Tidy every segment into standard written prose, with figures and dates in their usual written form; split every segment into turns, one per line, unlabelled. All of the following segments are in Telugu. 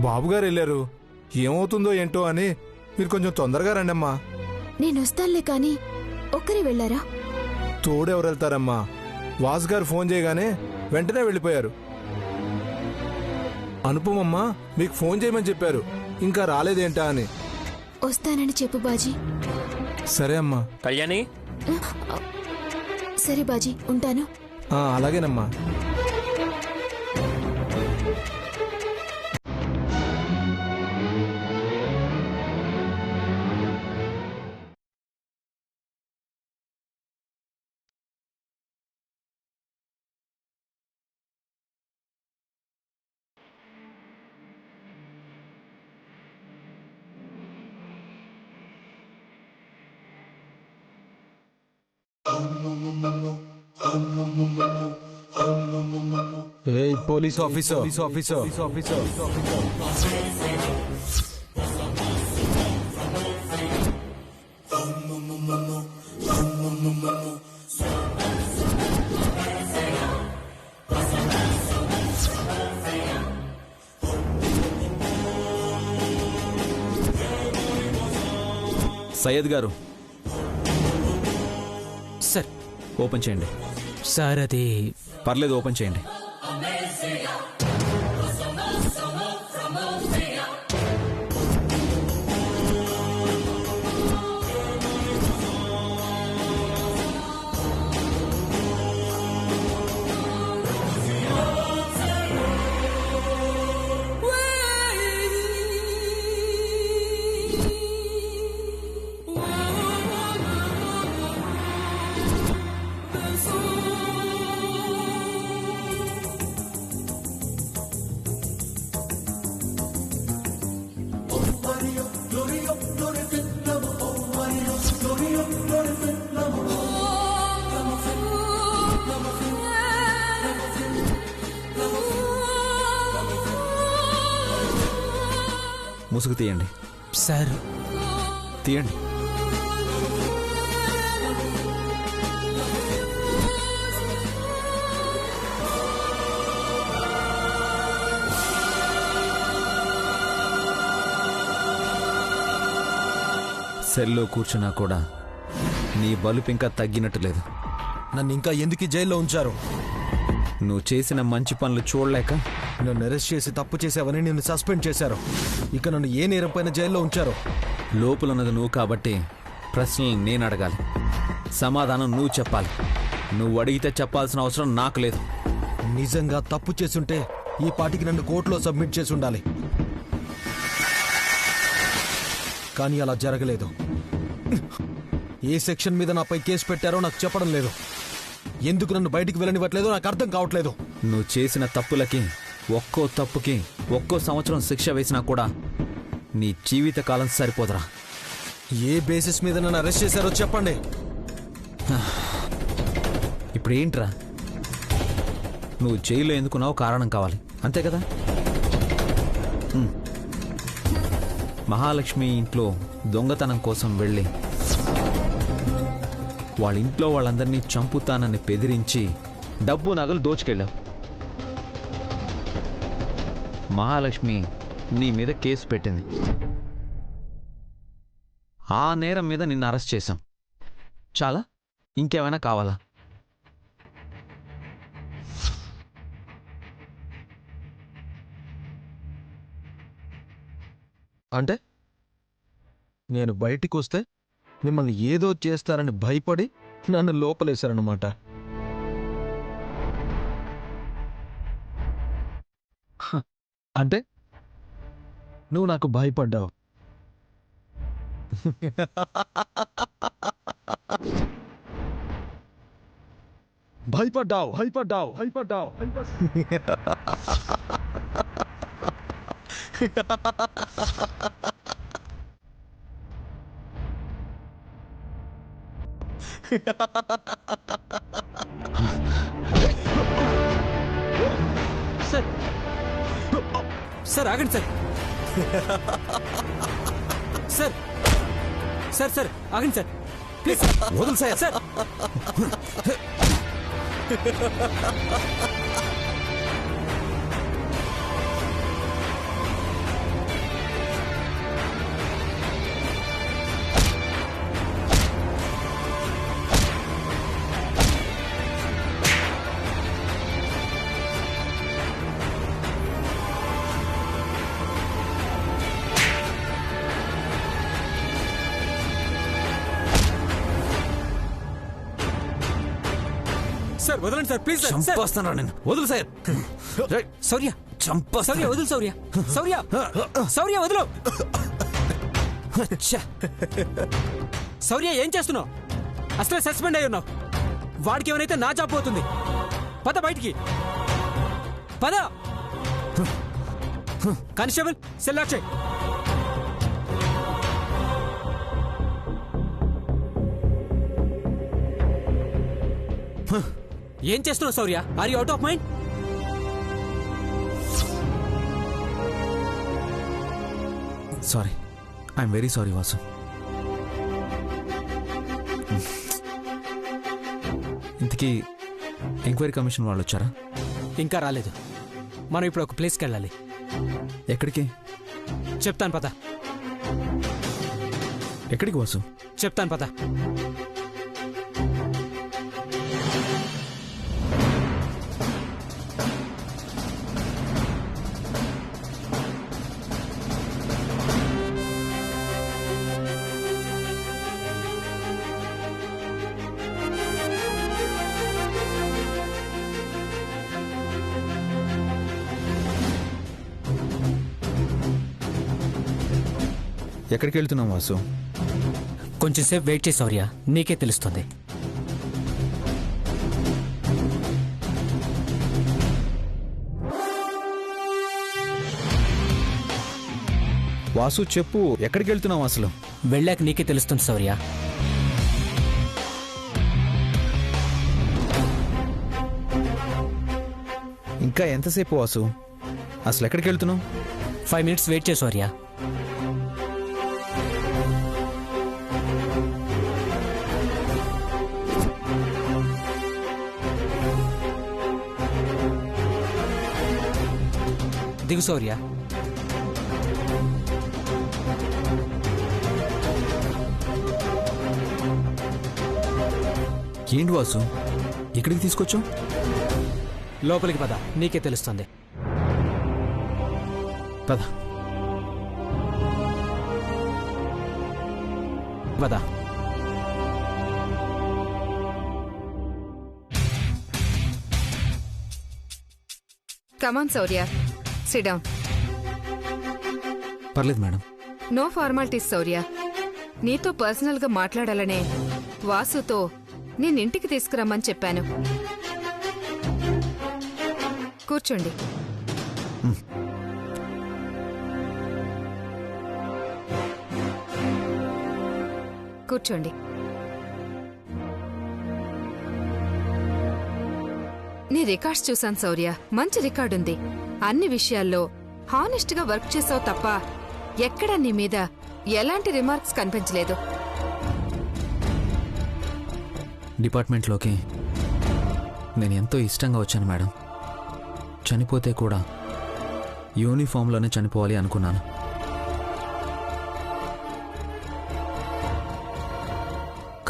బాబుగారు వెళ్ళారు, ఏమవుతుందో ఏంటో అని మీరు కొంచెం తొందరగా రండమ్మా.
నేను వస్తానులే కానీ ఒక్కరే వెళ్ళారా?
తోడెవరు వెళ్తారమ్మా? వాస్ గారు ఫోన్ చేయగానే వెంటనే వెళ్ళిపోయారు. అనుపమమ్మ మీకు ఫోన్ చేయమని చెప్పారు, ఇంకా రాలేదేంటా అని.
వస్తానని చెప్పు బాజీ.
సరే అమ్మా.
కళ్యాణి,
సరే బాజీ, ఉంటాను.
అలాగేనమ్మా.
పోలీస్ ఆఫీసర్,
సయ్యద్ గారు, సార్ ఓపెన్ చేయండి.
సార్ అది
పర్లేదు, ఓపెన్ చేయండి. ముసుగు తీయండి.
సార్
తీయండి. సెల్లో కూర్చున్నా కూడా నీ బలుపు ఇంకా తగ్గినట్టు లేదు.
నన్ను ఇంకా ఎందుకు జైల్లో ఉంచారు?
నువ్వు చేసిన మంచి పనులు చూడలేక
నన్ను అరెస్ట్ చేసి తప్పు చేసావని నిన్ను సస్పెండ్ చేశారు. ఇక నన్ను ఏ నేరం పైన జైల్లో ఉంచారు?
లోపలున్నది నువ్వు కాబట్టి ప్రశ్నలు నేను అడగాలి, సమాధానం నువ్వు చెప్పాలి. నువ్వు అడిగితే చెప్పాల్సిన అవసరం నాకు లేదు.
నిజంగా తప్పు చేసుంటే ఈ పాటికి నన్ను కోర్టులో సబ్మిట్ చేసి ఉండాలి, కానీ అలా జరగలేదు. ఏ సెక్షన్ మీద నాపై కేసు పెట్టారో నాకు చెప్పడం లేదు. ఎందుకు నన్ను బయటికి వెళ్ళనివ్వట్లేదో నాకు అర్థం కావట్లేదు.
నువ్వు చేసిన తప్పులకి ఒక్కో తప్పుకి ఒక్కో సంవత్సరం శిక్ష వేసినా కూడా నీ జీవితకాలం సరిపోదరా.
ఏ బేసిస్ మీద నన్ను అరెస్ట్ చేశారో చెప్పండి.
ఇప్పుడు ఏంట్రా, నువ్వు జైల్లో ఎందుకున్నావు కారణం కావాలి, అంతే కదా? మహాలక్ష్మి ఇంట్లో దొంగతనం కోసం వెళ్ళి వాళ్ళ ఇంట్లో వాళ్ళందరినీ చంపుతానని బెదిరించి డబ్బు నగలు దోచుకెళ్ళావు. మహాలక్ష్మి నీ మీద కేసు పెట్టింది. ఆ నేరం మీద నిన్ను అరెస్ట్ చేశాం. చాలా? ఇంకేమైనా కావాలా?
అంటే నేను బయటికి వస్తే మిమ్మల్ని ఏదో చేస్తారని భయపడి నన్ను లోపలేశారన్నమాట. అంటే నువ్వు నాకు భయపడ్డావు. భయపడ్డావు భయపడ్డావు భయపడ్డావు
సార్, సార్ ఆగండి సార్. సార్ సార్ సార్ ఆగండి సార్, ప్లీజ్
వదులు సార్.
సార్. సార్ వదలండి సార్ ప్లీజ్ సార్
చంపేస్తాను నేను. వదులు సార్. రేయ్,
శౌర్య
చంపేస్తాను.
శౌర్య వదులు శౌర్య శౌర్య శౌర్య వదులు
ఛ!
శౌర్య ఏం చేస్తున్నావు? అసలే సస్పెండ్ అయి ఉన్నావు. వాడికి ఏమైనా నా జాబ్ పోతుంది. పద బయటికి పద. కానిస్టేబుల్ సెల్ లాక్ చేయి. ఏం చేస్తున్నావు Shaurya? Are you out of mind?
Sorry, I'm very sorry Vasu. ఇంతకీ ఎంక్వైరీ కమిషన్ వాళ్ళు వచ్చారా?
ఇంకా రాలేదు. మనం ఇప్పుడు ఒక ప్లేస్కి వెళ్ళాలి.
ఎక్కడికి?
చెప్తాను పద.
ఎక్కడికి వాసు?
చెప్తాను పద.
ఎక్కడికి వెళ్తున్నాం వాసు?
కొంచెం సేపు వెయిట్ చేయి శౌర్య, నీకే తెలుస్తుంది.
వాసు చెప్పు, ఎక్కడికి వెళ్తున్నాం అసలు?
వెళ్ళాక నీకే తెలుస్తుంది శౌర్య.
ఇంకా ఎంతసేపు వాసు? అసలు ఎక్కడికి వెళ్తున్నావు?
5 minutes వెయిట్ చేయి శౌర్య. దిగు శౌర్య.
ఏంటి వాసు, ఇక్కడికి తీసుకొచ్చావు?
లోపలికి పద, నీకే తెలుస్తుంది.
పద.
పద.
కమాన్ శౌర్య, సిట్ డౌన్.
పర్లేదు మేడం.
నో ఫార్మాలిటీస్ శౌర్య. నీతో పర్సనల్ గా మాట్లాడాలనే వాసుతో నేనింటికి తీసుకురమ్మని చెప్పాను. కూర్చోండి. కూర్చోండి. నీ రికార్డ్స్ చూశాను శౌర్య, మంచి రికార్డుంది. అన్ని విషయాల్లో హానెస్ట్ గా వర్క్ చేసావు తప్ప ఎక్కడా నీ మీద ఎలాంటి రిమార్క్స్ కనిపించలేదు.
డిపార్ట్మెంట్లోకి నేను ఎంతో ఇష్టంగా వచ్చాను మేడం. చనిపోతే కూడా యూనిఫామ్లోనే చనిపోవాలి అనుకున్నాను.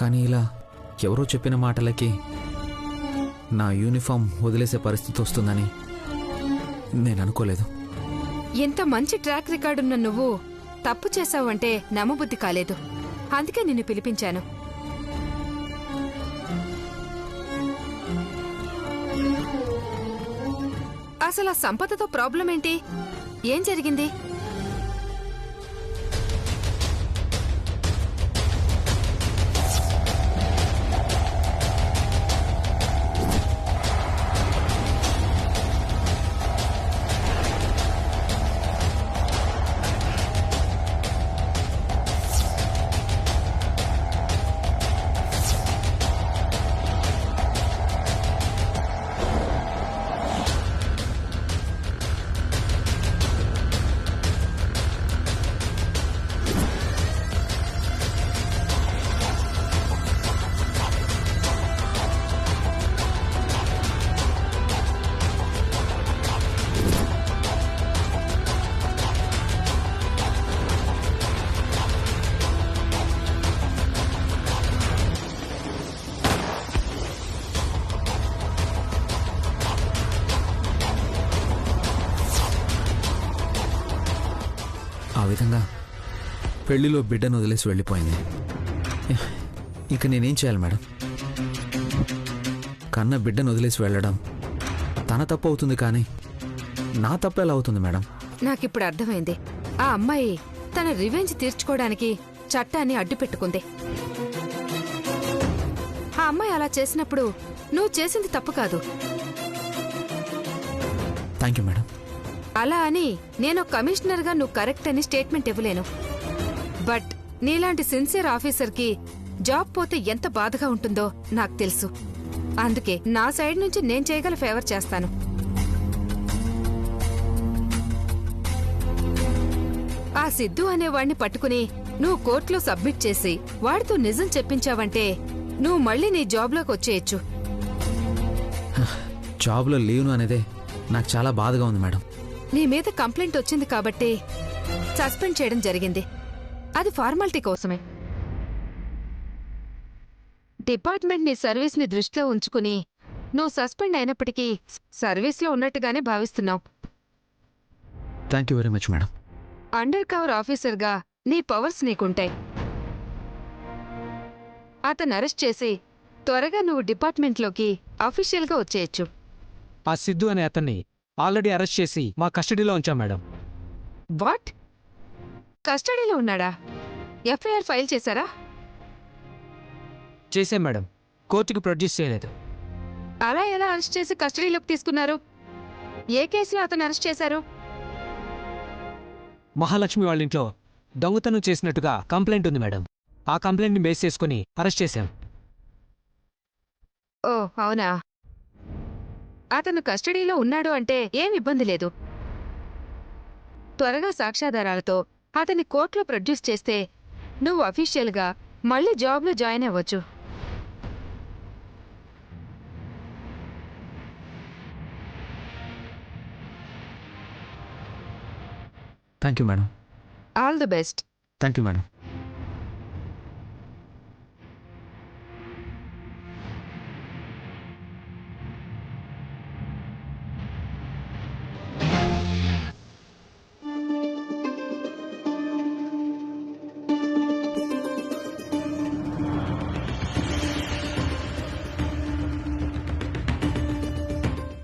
కానీ ఇలా ఎవరో చెప్పిన మాటలకి నా యూనిఫామ్ వదిలేసే పరిస్థితి వస్తుందని నేను అనుకోలేదు.
ఎంత మంచి ట్రాక్ రికార్డున్న నువ్వు తప్పు చేశావంటే నమ్మబుద్ధి కాలేదు. అందుకే నిన్ను పిలిపించాను. అసలు ఆ సంపదతో ప్రాబ్లం ఏంటి? ఏం జరిగింది?
ఆ విధంగా పెళ్లిలో బిడ్డను వదిలేసి వెళ్ళిపోయింది. ఇక నేనేం చేయాలి మేడం? కన్న బిడ్డను వదిలేసి వెళ్ళడం తన తప్పు అవుతుంది, కానీ నా తప్పు ఎలా అవుతుంది మేడం?
నాకిప్పుడు అర్థమైంది. ఆ అమ్మాయి తన రివెంజ్ తీర్చుకోవడానికి చట్టాన్ని అడ్డు పెట్టుకుంది. ఆ అమ్మాయి అలా చేసినప్పుడు నువ్వు చేసింది తప్పు కాదు.
Thank you madam.
అలా అని నేను కమిషనర్గా నువ్వు కరెక్ట్ అని స్టేట్మెంట్ ఇవ్వలేను. బట్ నీలాంటి సిన్సియర్ ఆఫీసర్కి జాబ్ పోతే ఎంత బాధగా ఉంటుందో నాకు తెలుసు. అందుకే నా సైడ్ నుంచి నేను చేయగల ఫేవర్ చేస్తాను. ఆ సిద్ధు అనేవాణ్ణి పట్టుకుని నువ్వు కోర్టులో సబ్మిట్ చేసి వాడితో నిజం చెప్పించావంటే నువ్వు మళ్ళీ నీ జాబ్లోకి వచ్చేయచ్చు.
జాబ్లో లీవ్ను అనేదే నాకు చాలా బాధగా ఉంది మేడం.
నీ మీద కంప్లైంట్ వచ్చింది కాబట్టి సస్పెండ్ చేయడం జరిగింది. అది ఫార్మాలిటీ కోసమే. డిపార్ట్మెంట్ నీ సర్వీస్ని దృష్టిలో ఉంచుకుని నువ్వు సస్పెండ్ అయినప్పటికీ సర్వీస్లో ఉన్నట్టుగానే భావిస్తున్నావు.
Thank you very much madam.
Under cover ఆఫీసర్గా నీ పవర్స్ నీకుంటాయి. అతను అరెస్ట్ చేసి త్వరగా నువ్వు డిపార్ట్మెంట్లోకి అఫీషియల్గా వచ్చేయచ్చు.
ఆ సిద్ధు అనే అతన్ని ఆల్రెడీ అరెస్ట్ చేసి మా కస్టడీలో ఉంచాం మేడం.
వాట్? కస్టడీలో ఉన్నాడా? ఎఫ్ఐఆర్ ఫైల్ చేశారా?
చేసాం మేడం, కోర్టుకి ప్రొడ్యూస్ చేయలేదు.
అలా ఎలా అరెస్ట్ చేసి కస్టడీలోకి తీసుకున్నారు? ఏ కేసులో అతను అరెస్ట్ చేశారు?
మహాలక్ష్మి వాళ్ళ ఇంట్లో దొంగతనం చేసినట్టుగా కంప్లైంట్ ఉంది మేడం. ఆ కంప్లైంట్ని బేస్ చేసుకుని అరెస్ట్ చేశాం.
ఓ అవునా? అతను కస్టడీలో ఉన్నాడు అంటే ఏం ఇబ్బంది లేదు. త్వరగా సాక్ష్యాధారాలతో అతన్ని కోర్టులో ప్రొడ్యూస్ చేస్తే నువ్వు అఫీషియల్గా మళ్ళీ జాబ్లో జాయిన్ అవ్వచ్చు.
Thank you madam.
All the best.
Thank you madam.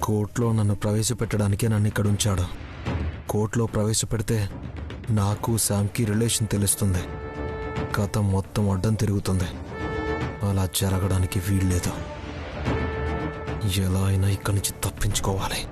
కోర్టులో నన్ను ప్రవేశపెట్టడానికే నన్ను ఇక్కడ ఉంచాడు. కోర్టులో ప్రవేశపెడితే నాకు శామ్కి రిలేషన్ తెలుస్తుంది. కథ మొత్తం అడ్డం తిరుగుతుంది. అలా జరగడానికి వీల్లేదు. ఎలా అయినా ఇక్కడి నుంచి తప్పించుకోవాలి.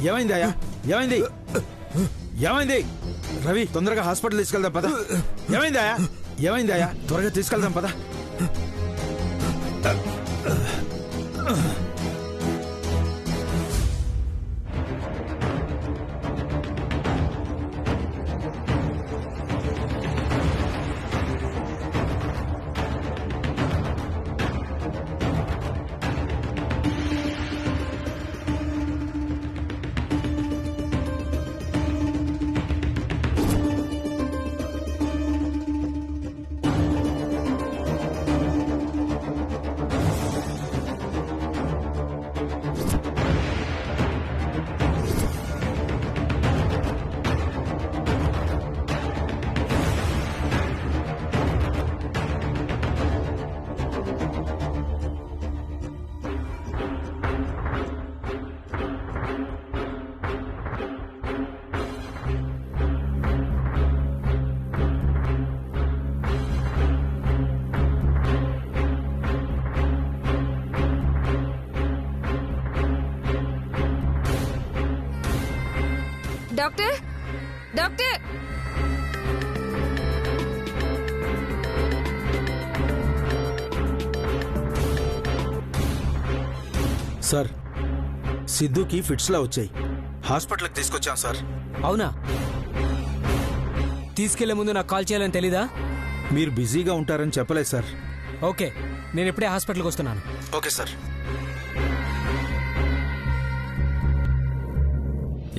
ఏమైందయ్యా? ఏమైంది? ఏమైంది? రవి, తొందరగా హాస్పిటల్ తీసుకెళ్దాం పద. ఏమైందయ్యా? ఏమైందయ్యా? త్వరగా తీసుకెళ్దాం పద.
Doctor, doctor!
సార్, సిద్ధుకి ఫిట్స్లా వచ్చాయి. హాస్పిటల్కి తీసుకొచ్చాం సార్.
అవునా? తీసుకెళ్లే ముందు నాకు కాల్ చేయాలని తెలీదా?
మీరు బిజీగా ఉంటారని చెప్పలేదు సార్.
ఓకే, నేను ఇప్పుడే హాస్పిటల్కి వస్తున్నాను.
Okay sir.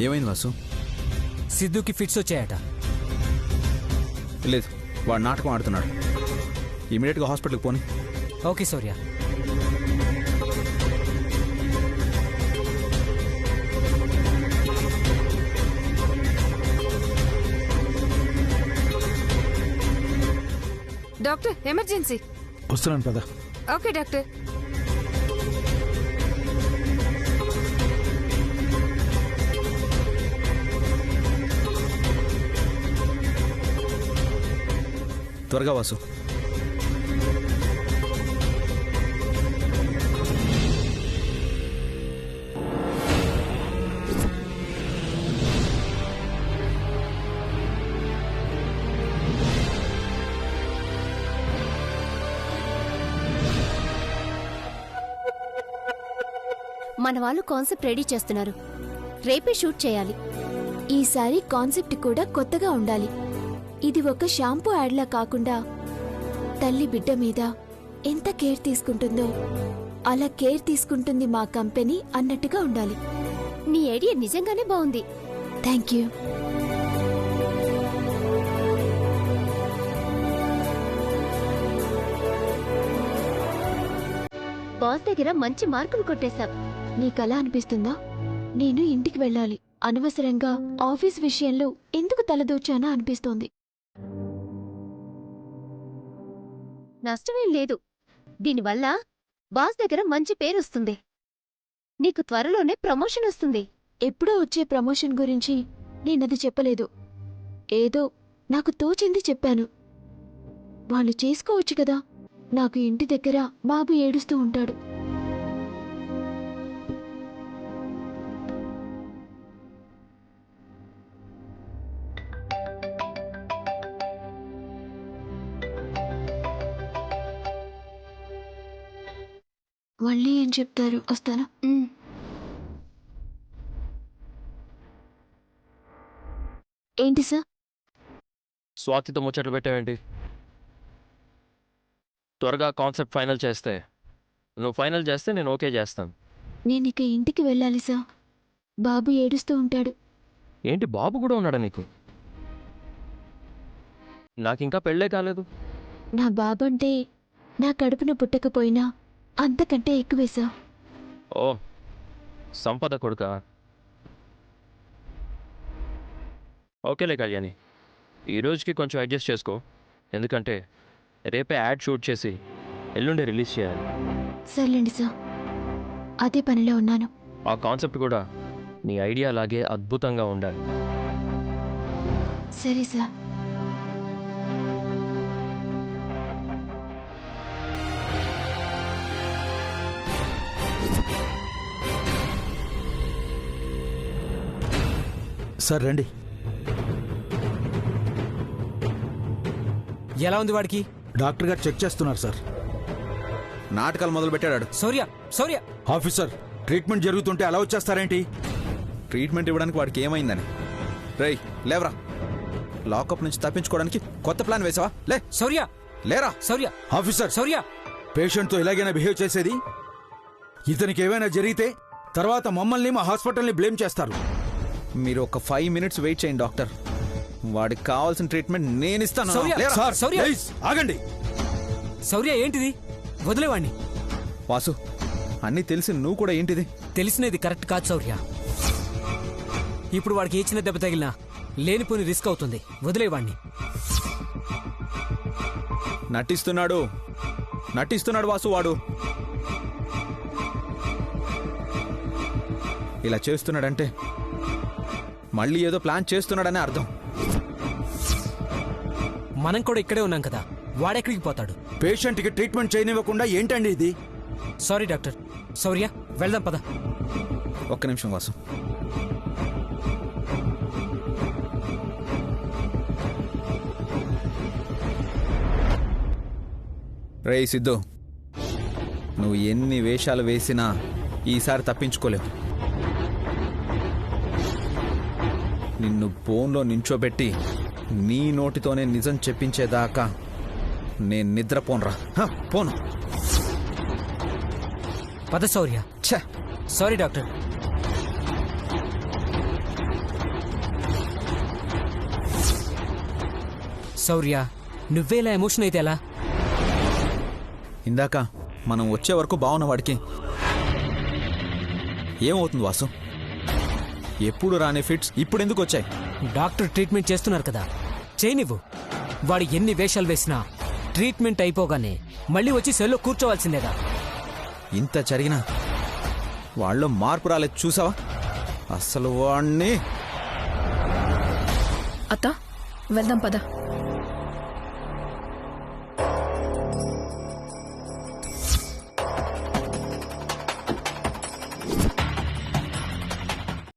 ఏమైంది వాసు?
సిద్ధుకి ఫిట్స్ వచ్చాయట.
లేదు, వాడు నాటకం ఆడుతున్నాడు. ఇమీడియట్గా హాస్పిటల్కి పోని.
ఓకే సౌర్య.
Doctor, emergency.
వస్తున్నాను పద.
Okay doctor.
త్వరగా వాసు.
మన వాళ్ళు కాన్సెప్ట్ రెడీ చేస్తున్నారు. రేపే షూట్ చేయాలి. ఈసారి కాన్సెప్ట్ కూడా కొత్తగా ఉండాలి. ఇది ఒక షాంపూ యాడ్లా కాకుండా తల్లి బిడ్డ మీద ఎంత కేర్ తీసుకుంటుందో అలా కేర్ తీసుకుంటుంది మా కంపెనీ అన్నట్టుగా ఉండాలి. నీ ఐడియా నిజంగానే బాగుంది. Thank you. బాస్ దగ్గర మంచి మార్కులు కొట్టేశాం. నీకలా అనిపిస్తుందా? నేను ఇంటికి వెళ్ళాలి. అనవసరంగా ఆఫీస్ విషయంలో ఎందుకు తలదూచానా అనిపిస్తోంది. నష్టమేం లేదు. దీనివల్ల బాస్ దగ్గర మంచి పేరొస్తుంది. నీకు త్వరలోనే ప్రమోషన్ వస్తుంది. ఎప్పుడో వచ్చే ప్రమోషన్ గురించి నేనది చెప్పలేదు. ఏదో నాకు తోచింది చెప్పాను. వాళ్ళు చేసుకోవచ్చు కదా. నాకు ఇంటి దగ్గర బాబు ఏడుస్తూ ఉంటాడు. మళ్ళీ ఏం చెప్తారు? వస్తాను. ఏంటి సార్?
స్వాతితో ముచ్చట్లు పెట్టావేంటి? త్వరగా కాన్సెప్ట్ ఫైనల్ చేస్తే, నువ్వు ఫైనల్ చేస్తే నేను ఓకే చేస్తాను.
నేను ఇక ఇంటికి వెళ్ళాలి సార్. బాబు ఏడుస్తూ ఉంటాడు.
ఏంటి, బాబు కూడా ఉన్నాడా నీకు? నాకింకా పెళ్ళే కాలేదు.
నా బాబు అంటే నా కడుపున పుట్టకపోయినా అంతకంటే ఎక్కువే సార్.
ఓ, సంపద కొడుకా? ఓకేలే కళ్యాణి, ఈరోజుకి కొంచెం అడ్జస్ట్ చేసుకో. ఎందుకంటే రేపే యాడ్ షూట్ చేసి ఎల్లుండి రిలీజ్ చేయాలి.
సర్లేండి సార్, అదే పనిలో ఉన్నాను.
ఆ కాన్సెప్ట్ కూడా నీ ఐడియా లాగే అద్భుతంగా ఉండాలి.
సరే సార్.
సార్ రండి.
ఎలా ఉంది వాడికి?
డాక్టర్ గారు చెక్ చేస్తున్నారు సార్.
నాటకాలు మొదలు పెట్టాడు.
శౌర్య, శౌర్య!
ఆఫీసర్, ట్రీట్మెంట్ జరుగుతుంటే అలా వచ్చేస్తారేంటి?
ట్రీట్మెంట్ ఇవ్వడానికి వాడికి ఏమైందని? రేయ్ లేవరా. లాకప్ నుంచి తప్పించుకోవడానికి కొత్త ప్లాన్ వేసావా? లే
శౌర్య!
లేరా.
శౌర్య!
ఆఫీసర్,
శౌర్య!
పేషెంట్తో ఇలాగైనా బిహేవ్ చేసేది? ఇతనికి ఏమైనా జరిగితే తర్వాత మమ్మల్ని, మా హాస్పిటల్ని బ్లేమ్ చేస్తారు.
మీరు ఒక 5 minutes వెయిట్ చేయండి డాక్టర్. వాడికి కావాల్సిన ట్రీట్మెంట్ నేను ఇస్తాను.
శౌర్య!
లేరా.
Sir,
Shaurya!
ప్లీజ్ ఆగండి.
శౌర్య, ఏంటిది? వదిలేవాణ్ణి.
వాసు, అన్నీ తెలిసి నువ్వు కూడా ఏంటిది?
తెలిసినది కరెక్ట్ కాదు శౌర్య. ఇప్పుడు వాడికి ఏ చిన్న దెబ్బ తగిలినా లేనిపోని రిస్క్ అవుతుంది. వదిలేవాణ్ణి.
నటిస్తున్నాడు వాసు. వాడు ఇలా చేస్తున్నాడంటే మళ్ళీ ఏదో ప్లాన్ చేస్తున్నాడనే అర్థం.
మనం కూడా ఇక్కడే ఉన్నాం కదా, వాడెక్కడికి పోతాడు?
పేషెంట్కి ట్రీట్మెంట్ చేయనివ్వకుండా ఏంటండి ఇది?
Sorry doctor. శౌర్య, వెళ్దాం పద.
ఒక్క నిమిషం వాసు. రేయ్ సిద్ధు, నువ్వు ఎన్ని వేషాలు వేసినా ఈసారి తప్పించుకోలేవు. నిన్ను బోన్లో నించోబెట్టి నీ నోటితోనే నిజం చెప్పించేదాకా నేను నిద్రపోనరా. పోను.
పద శౌర్య.
ఛ!
Sorry doctor. శౌర్య, నువ్వేలా ఎమోషన్ అయితే ఎలా?
ఇందాక మనం వచ్చే వరకు బాగున్న వాడికి ఏమవుతుంది వాసు? ఎప్పుడు రాని ఫిట్స్ ఇప్పుడు ఎందుకు వచ్చాయి?
డాక్టర్ ట్రీట్మెంట్ చేస్తున్నారు కదా, చేయనివ్వు. వాడు ఎన్ని వేషాలు వేసినా ట్రీట్మెంట్ అయిపోగానే మళ్ళీ వచ్చి సెల్లో కూర్చోవాల్సిందేగా.
ఇంత జరిగినా వాళ్ళలో మార్పు రాలేదు చూసావా? అసలు వాణ్ణి.
అత్త వెళ్దాం పద.